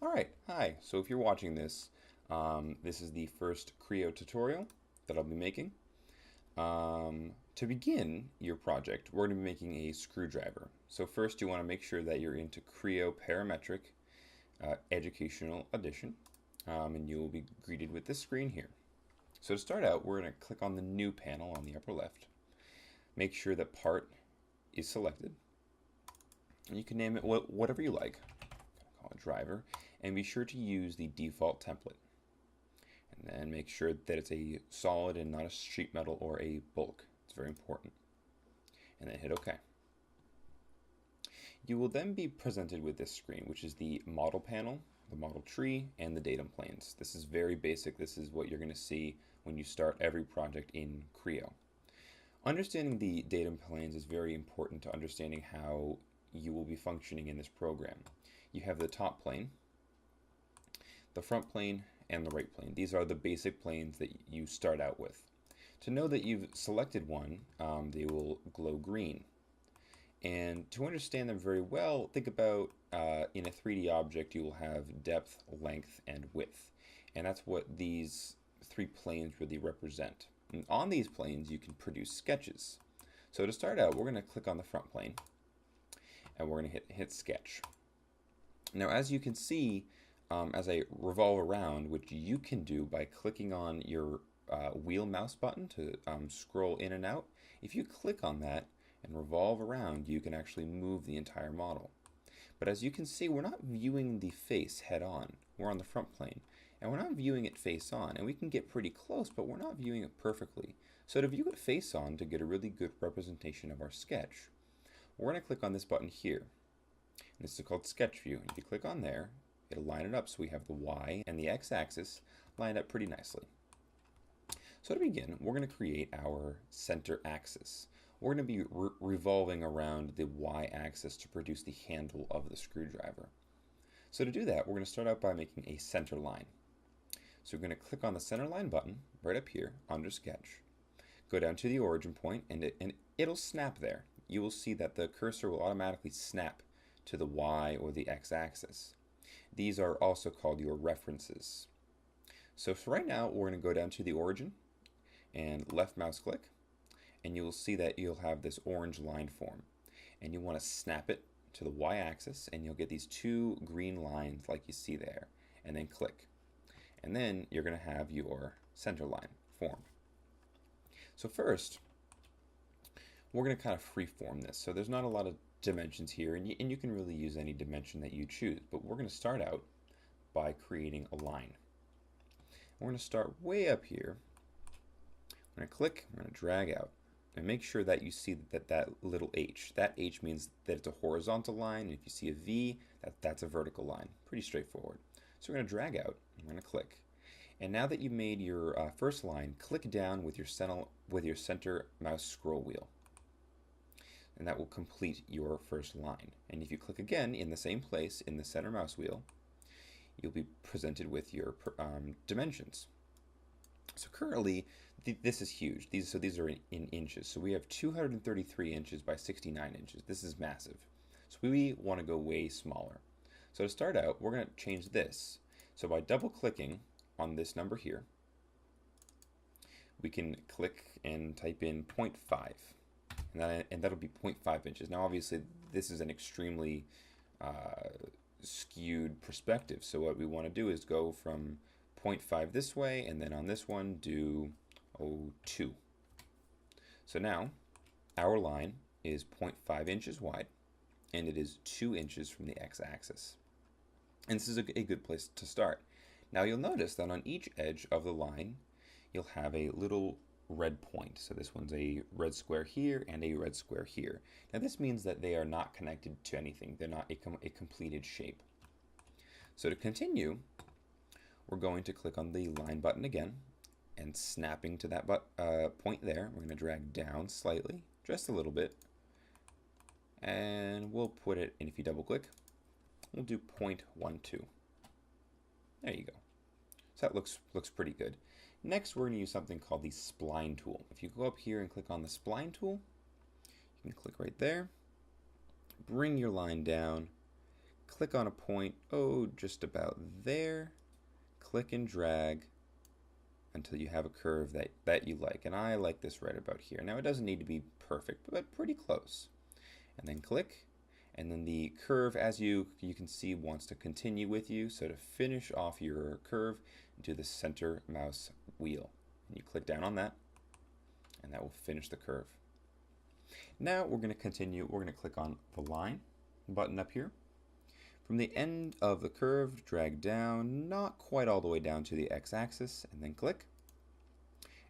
Alright, hi. So if you're watching this, this is the first Creo tutorial that I'll be making. To begin your project, we're going to be making a screwdriver. So first you want to make sure that you're into Creo Parametric Educational Edition, and you will be greeted with this screen here. So to start out, we're going to click on the New panel on the upper left. Make sure that Part is selected. And you can name it whatever you like. Call it Driver. And be sure to use the default template. And then make sure that it's a solid and not a sheet metal or a bulk. It's very important. And then hit OK. You will then be presented with this screen, which is the model panel, the model tree, and the datum planes. This is very basic. This is what you're going to see when you start every project in Creo. Understanding the datum planes is very important to understanding how you will be functioning in this program. You have the top plane, the front plane, and the right plane. These are the basic planes that you start out with. To know that you've selected one, they will glow green. And to understand them very well, think about in a 3D object you will have depth, length, and width. And that's what these three planes really represent. And on these planes you can produce sketches. So to start out, we're going to click on the front plane and we're going to hit sketch. Now as you can see, as I revolve around, which you can do by clicking on your wheel mouse button to scroll in and out, if you click on that and revolve around, you can actually move the entire model. But as you can see, we're not viewing the face head on. We're on the front plane, and we're not viewing it face on. And we can get pretty close, but we're not viewing it perfectly. So to view it face on, to get a really good representation of our sketch, we're going to click on this button here. And this is called Sketch View. And if you click on there, it'll line it up so we have the Y and the X axis lined up pretty nicely. So to begin, we're going to create our center axis. We're going to be revolving around the Y axis to produce the handle of the screwdriver. So to do that, we're going to start out by making a center line. So we're going to click on the center line button right up here under Sketch. Go down to the origin point and it'll snap there. You will see that the cursor will automatically snap to the Y or the X axis. These are also called your references. So for right now, we're going to go down to the origin and left mouse click, and you will see that you'll have this orange line form. And you want to snap it to the Y axis, and you'll get these two green lines like you see there, and then click. And then you're going to have your center line formed. So first, we're going to kind of freeform this. So there's not a lot of dimensions here, and you can really use any dimension that you choose, but we're going to start out by creating a line. We're going to start way up here. I'm going to click, I'm going to drag out, and make sure that you see that little H. That H means that it's a horizontal line, and if you see a V, that's a vertical line. Pretty straightforward. So we're going to drag out, I'm going to click. And now that you've made your first line, click down with your center mouse scroll wheel. And that will complete your first line. And if you click again in the same place in the center mouse wheel, you'll be presented with your dimensions. So currently, this is huge. These are in inches. So we have 233 inches by 69 inches. This is massive. So we want to go way smaller. So to start out, we're going to change this. So by double clicking on this number here, we can click and type in 0.5. And that'll be 0.5 inches. Now obviously this is an extremely skewed perspective. So what we want to do is go from 0.5 this way, and then on this one do 2. So now our line is 0.5 inches wide, and it is 2 inches from the x-axis. And this is a good place to start. Now you'll notice that on each edge of the line you'll have a little red point. So this one's a red square here and a red square here. Now this means that they are not connected to anything. They're not a completed shape. So to continue, we're going to click on the line button again and snapping to that point there. We're going to drag down slightly, just a little bit, and we'll put it, and if you double click, we'll do 0.12. There you go. So that looks pretty good. Next, we're going to use something called the spline tool. If you go up here and click on the spline tool, you can click right there, bring your line down, click on a point, oh, just about there, click and drag until you have a curve that you like. And I like this right about here. Now it doesn't need to be perfect, but pretty close. And then click, and then the curve, as you can see, wants to continue with you. So to finish off your curve, do the center mouse wheel. And you click down on that, and that will finish the curve. Now we're going to continue. We're going to click on the line button up here. From the end of the curve, drag down, not quite all the way down to the x-axis, and then click.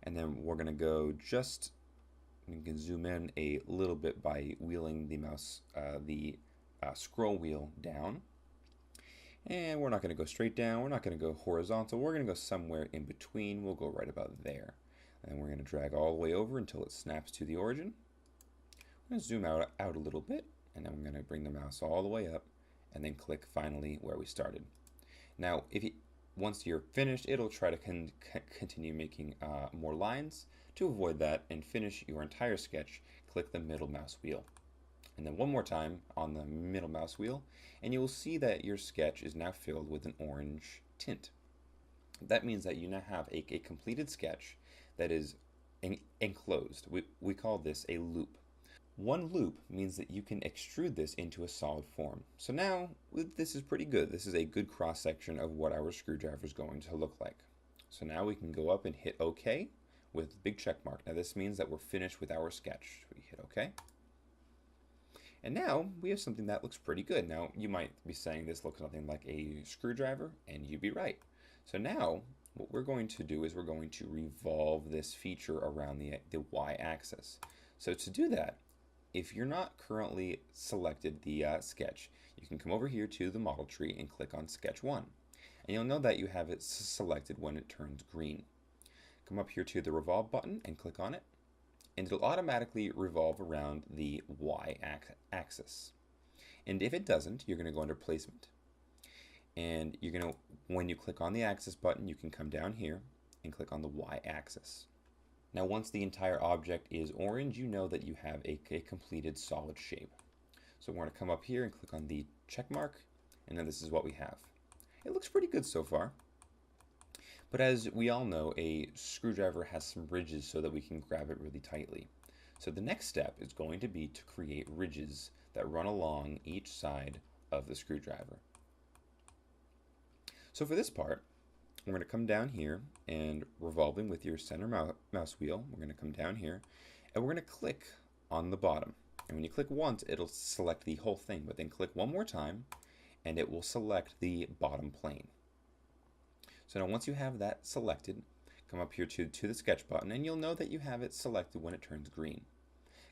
And then we're going to go just, you can zoom in a little bit by wheeling the mouse, scroll wheel down. And we're not going to go straight down. We're not going to go horizontal. We're going to go somewhere in between. We'll go right about there. And we're going to drag all the way over until it snaps to the origin. I'm going to zoom out a little bit, and then I'm going to bring the mouse all the way up, and then click finally where we started. Now, once you're finished, it'll try to continue making more lines. To avoid that and finish your entire sketch, click the middle mouse wheel. And then one more time on the middle mouse wheel, and you will see that your sketch is now filled with an orange tint. That means that you now have a completed sketch that is enclosed. We call this a loop. One loop means that you can extrude this into a solid form. So now, this is pretty good. This is a good cross-section of what our screwdriver is going to look like. So now we can go up and hit OK with a big check mark. Now this means that we're finished with our sketch. We hit OK. And now we have something that looks pretty good. Now you might be saying this looks nothing like a screwdriver, and you'd be right. So now what we're going to do is we're going to revolve this feature around the y-axis. So to do that, if you're not currently selected the sketch, you can come over here to the model tree and click on Sketch 1. And you'll know that you have it selected when it turns green. Come up here to the Revolve button and click on it, and it'll automatically revolve around the y-axis. And if it doesn't, you're going to go under Placement. And you're going to, when you click on the Axis button, you can come down here and click on the y-axis. Now once the entire object is orange, you know that you have a completed solid shape. So we're going to come up here and click on the check mark, and then this is what we have. It looks pretty good so far. But as we all know, a screwdriver has some ridges so that we can grab it really tightly. So the next step is going to be to create ridges that run along each side of the screwdriver. So for this part, we're going to come down here and revolving with your center mouse wheel, we're going to come down here and we're going to click on the bottom. And when you click once, it'll select the whole thing, but then click one more time and it will select the bottom plane. So now once you have that selected, come up here to the sketch button, and you'll know that you have it selected when it turns green.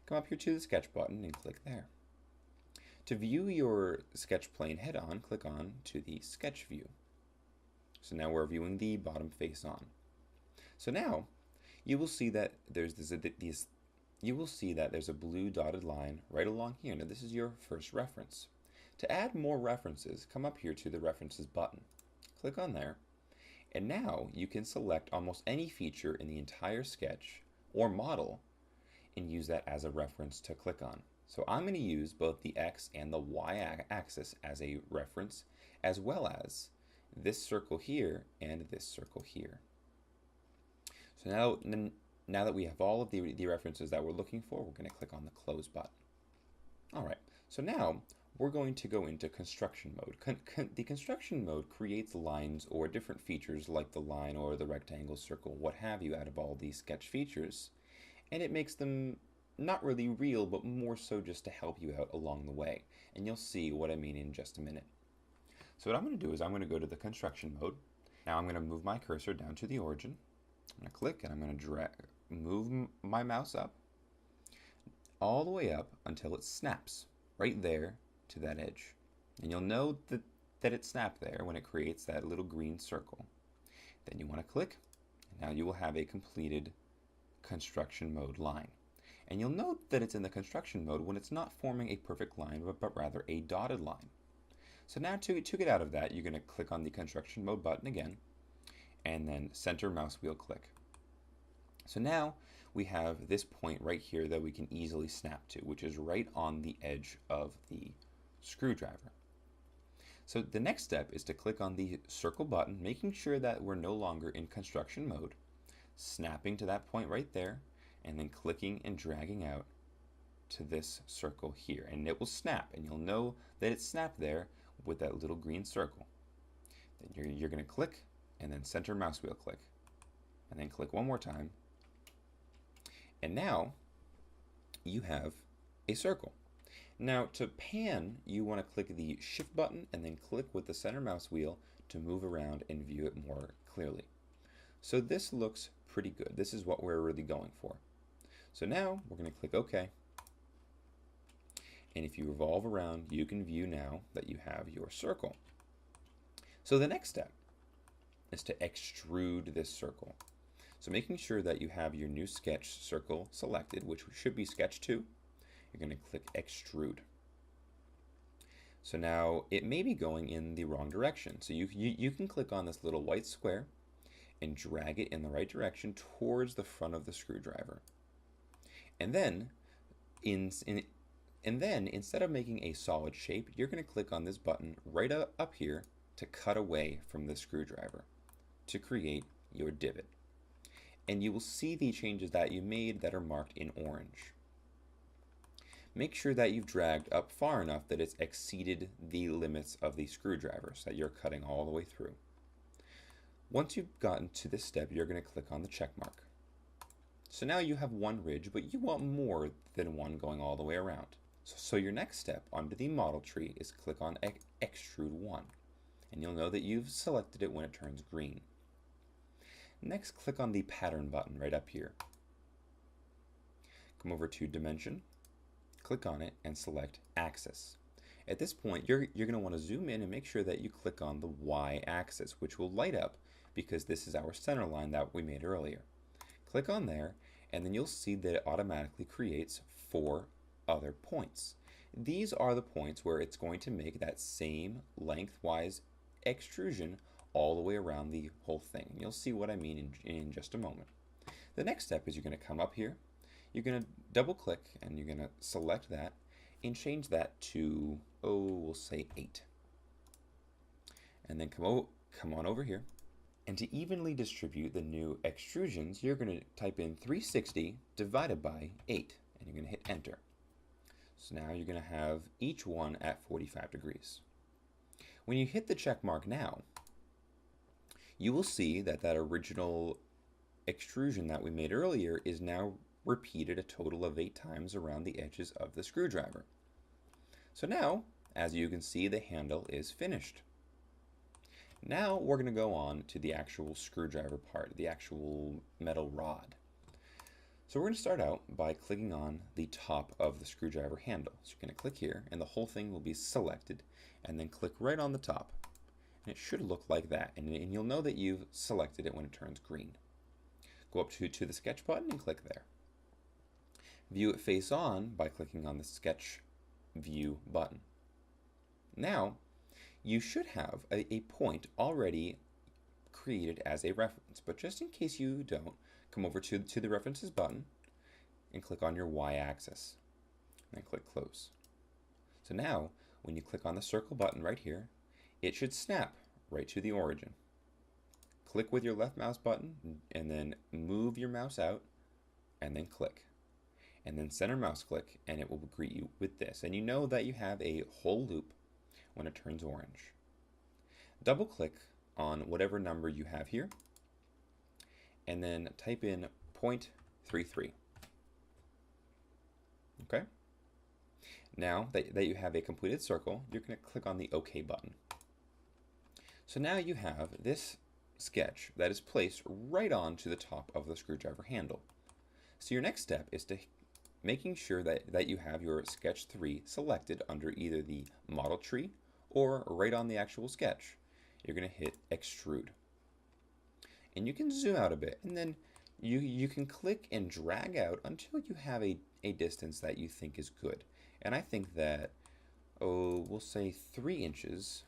Come up here to the sketch button and click there. To view your sketch plane head on, click on to the sketch view. So now we're viewing the bottom face on. So now you will see that there's a blue dotted line right along here. Now this is your first reference. To add more references, come up here to the References button. Click on there. And now you can select almost any feature in the entire sketch or model and use that as a reference to click on. So I'm going to use both the X and the Y axis as a reference, as well as this circle here and this circle here. So now that we have all of the references that we're looking for, we're going to click on the Close button. Alright, so now we're going to go into construction mode. The construction mode creates lines or different features like the line or the rectangle, circle, what have you, out of all these sketch features, and it makes them not really real, but more so just to help you out along the way. And you'll see what I mean in just a minute. So what I'm going to do is I'm going to go to the construction mode. Now I'm going to move my cursor down to the origin. I'm going to click and I'm going to move my mouse up all the way up until it snaps right there to that edge. And you'll know that it snapped there when it creates that little green circle. Then you want to click, and now you will have a completed construction mode line. And you'll note that it's in the construction mode when it's not forming a perfect line, but rather a dotted line. So now to get out of that, you're going to click on the construction mode button again, and then center mouse wheel click. So now we have this point right here that we can easily snap to, which is right on the edge of the screwdriver. So the next step is to click on the circle button, making sure that we're no longer in construction mode, snapping to that point right there, and then clicking and dragging out to this circle here. And it will snap, and you'll know that it snapped there with that little green circle. Then you're going to click, and then center mouse wheel click, and then click one more time. And now you have a circle. Now to pan, you want to click the shift button and then click with the center mouse wheel to move around and view it more clearly. So this looks pretty good. This is what we're really going for. So now we're going to click OK. And if you revolve around, you can view now that you have your circle. So the next step is to extrude this circle. So making sure that you have your new sketch circle selected, which should be sketch 2. You're going to click extrude. So now it may be going in the wrong direction. So you can click on this little white square and drag it in the right direction towards the front of the screwdriver. And then, instead of making a solid shape, you're going to click on this button right up here to cut away from the screwdriver to create your divot. And you will see the changes that you made that are marked in orange. Make sure that you've dragged up far enough that it's exceeded the limits of the screwdriver so that you're cutting all the way through. Once you've gotten to this step, you're going to click on the check mark. So now you have one ridge, but you want more than one going all the way around. So your next step under the model tree is click on extrude 1, and you'll know that you've selected it when it turns green. Next, click on the pattern button right up here. Come over to dimension, click on it, and select axis. At this point, you're going to want to zoom in and make sure that you click on the Y axis, which will light up because this is our center line that we made earlier. Click on there, and then you'll see that it automatically creates 4 other points. These are the points where it's going to make that same lengthwise extrusion all the way around the whole thing. And you'll see what I mean in just a moment. The next step is you're going to come up here, you're going to double click, and you're going to select that and change that to, we'll say 8. And then come on over here. And to evenly distribute the new extrusions, you're going to type in 360 divided by 8, and you're going to hit enter. So now you're going to have each one at 45 degrees. When you hit the check mark now, you will see that that original extrusion that we made earlier is now repeated a total of 8 times around the edges of the screwdriver. So now, as you can see, the handle is finished. Now we're going to go on to the actual screwdriver part, the actual metal rod. So we're going to start out by clicking on the top of the screwdriver handle. So you're going to click here, and the whole thing will be selected, and then click right on the top. And it should look like that, and you'll know that you've selected it when it turns green. Go up to the sketch button and click there. View it face on by clicking on the sketch view button. Now, you should have a point already created as a reference, but just in case you don't, come over to the references button and click on your y-axis, and then click close. So now, when you click on the circle button right here, it should snap right to the origin. Click with your left mouse button and then move your mouse out and then click. And then center mouse click, and it will greet you with this. And you know that you have a whole loop when it turns orange. Double click on whatever number you have here, and then type in 0.33. Okay? Now that you have a completed circle, you're going to click on the OK button. So now you have this sketch that is placed right onto the top of the screwdriver handle. So your next step is to making sure that you have your sketch 3 selected under either the model tree or right on the actual sketch. You're going to hit extrude. And you can zoom out a bit, and then you can click and drag out until you have a distance that you think is good. And I think that, we'll say 3 inches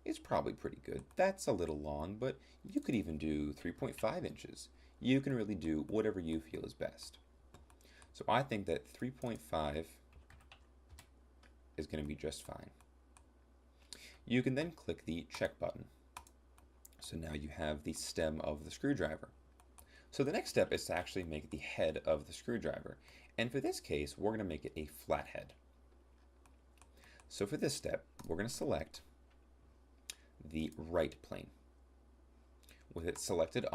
is probably pretty good. That's a little long, but you could even do 3.5 inches. You can really do whatever you feel is best. So I think that 3.5 is going to be just fine. You can then click the check button. So now you have the stem of the screwdriver. So the next step is to actually make the head of the screwdriver. And for this case, we're going to make it a flat head. So for this step, we're going to select the right plane. With it selected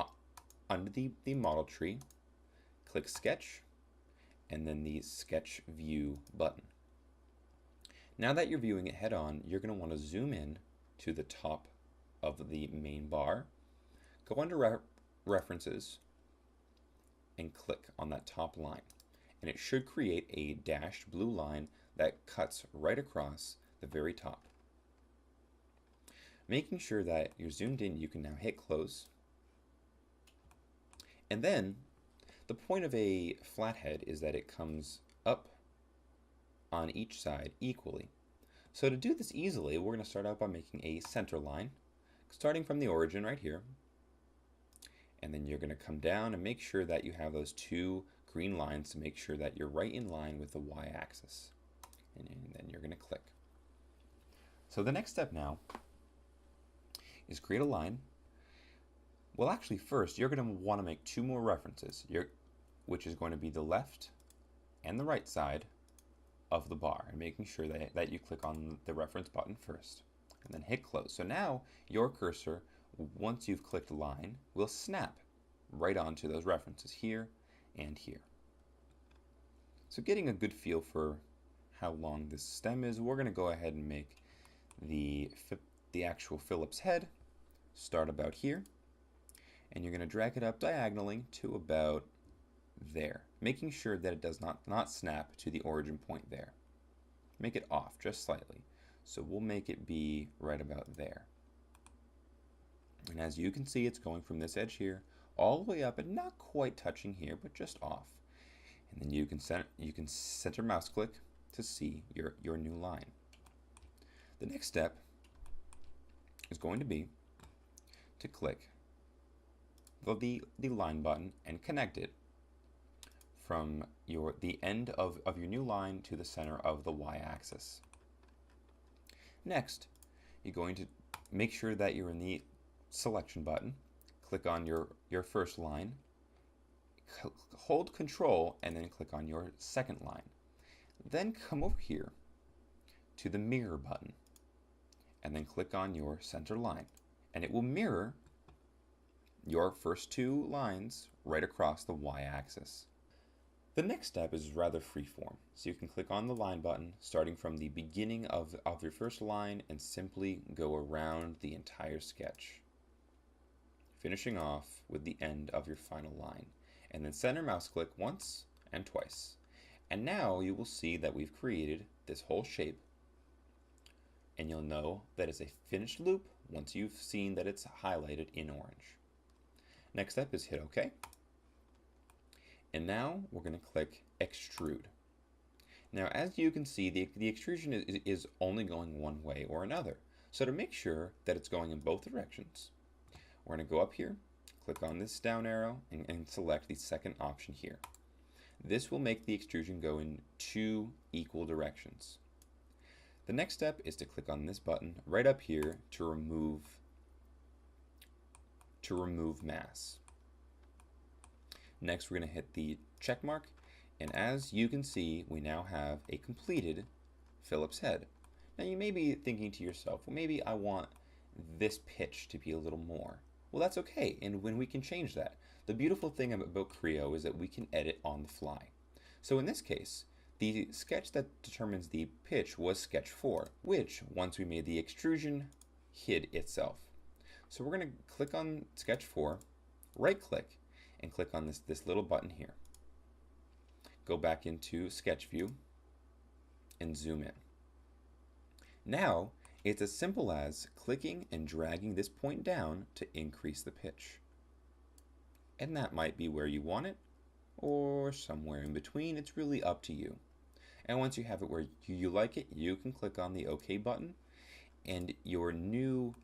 under the model tree, click Sketch, and then the Sketch View button. Now that you're viewing it head on, you're going to want to zoom in to the top of the main bar, go under References, and click on that top line. And it should create a dashed blue line that cuts right across the very top. Making sure that you're zoomed in, you can now hit close. And then the point of a flathead is that it comes up on each side equally. So to do this easily, we're going to start out by making a center line, starting from the origin right here. And then you're going to come down and make sure that you have those two green lines to make sure that you're right in line with the y-axis. And then you're going to click. So the next step now is create a line. Well, actually first, you're going to want to make two more references, which is going to be the left and the right side of the bar, and making sure that you click on the reference button first, and then hit close. So now your cursor, once you've clicked line, will snap right onto those references here and here. So getting a good feel for how long this stem is, we're going to go ahead and make the actual Phillips head start about here, and you're going to drag it up diagonally to about there, making sure that it does not snap to the origin point there. Make it off just slightly. So we'll make it be right about there. And as you can see, it's going from this edge here all the way up and not quite touching here, but just off. And then you can center mouse click to see your new line. The next step is going to be to click the line button and connect it from the end of your new line to the center of the y-axis. Next, you're going to make sure that you're in the selection button, click on your first line, hold Control, and then click on your second line. Then come over here to the mirror button, and then click on your center line, and it will mirror your first two lines right across the y-axis. The next step is rather freeform, so you can click on the line button starting from the beginning of your first line and simply go around the entire sketch, finishing off with the end of your final line, and then center mouse click once and twice. And now you will see that we've created this whole shape, and you'll know that it's a finished loop once you've seen that it's highlighted in orange. Next step is hit OK. And now we're going to click Extrude. Now, as you can see, the extrusion is only going one way or another. So to make sure that it's going in both directions, we're going to go up here, click on this down arrow, and select the second option here. This will make the extrusion go in two equal directions. The next step is to click on this button right up here to remove mass. Next, we're going to hit the check mark, and as you can see, we now have a completed Phillips head. Now you may be thinking to yourself, well, maybe I want this pitch to be a little more. Well, that's okay, and when we can change that. The beautiful thing about Creo is that we can edit on the fly. So in this case, the sketch that determines the pitch was sketch 4, which, once we made the extrusion, hid itself. So we're going to click on sketch 4, right click, and click on this little button here. Go back into sketch view and zoom in. Now it's as simple as clicking and dragging this point down to increase the pitch. And that might be where you want it or somewhere in between. It's really up to you. And once you have it where you like it, you can click on the OK button and your new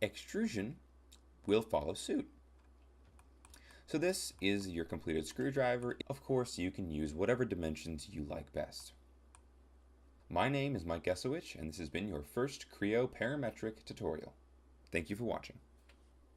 extrusion will follow suit. So this is your completed screwdriver. Of course, you can use whatever dimensions you like best. My name is Mike Gesowich, and this has been your first Creo parametric tutorial. Thank you for watching.